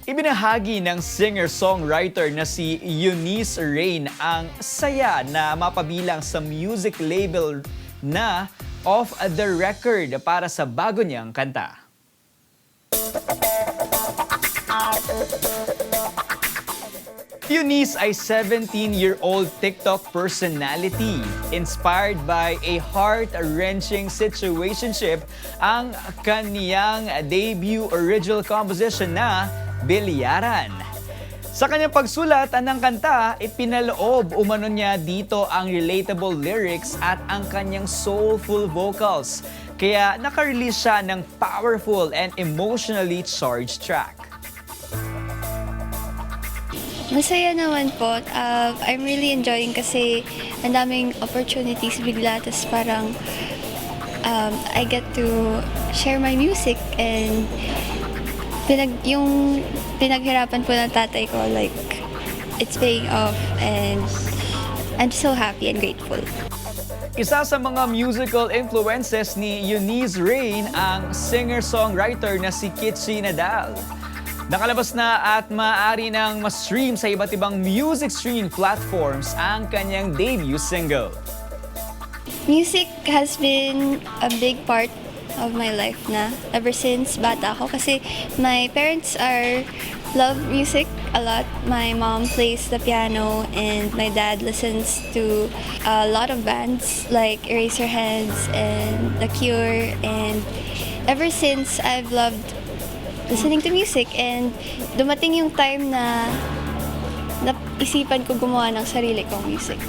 Ibinahagi ng singer-songwriter na si Eunice Rain ang saya na mapabilang sa music label na Off the Record para sa bago niyang kanta. Eunice ay 17-year-old TikTok personality. Inspired by a heart-wrenching situationship ang kaniyang debut original composition na Bilyaran. Sa kanyang pagsulat ng kanta, ipinaloob umano niya dito ang relatable lyrics at ang kanyang soulful vocals. Kaya naka-release siya ng powerful and emotionally charged track. Masaya naman po. I'm really enjoying kasi ang daming opportunities bigla. Tapos parang I get to share my music and yung pinaghirapan po ng tatay ko, like, it's paying off and I'm so happy and grateful. Isa sa mga musical influences ni Eunice Rain ang singer-songwriter na si Naglabas. Nakalabas na at maaari nang ma-stream sa iba't ibang music streaming platforms ang kanyang debut single. Music has been a big part of my life na ever since bata ako kasi my parents love music a lot. My mom plays the piano and my dad listens to a lot of bands like Eraserheads and The Cure, and ever since I've loved listening to music, and dumating yung time na naisipan ko gumawa ng sarili kong music.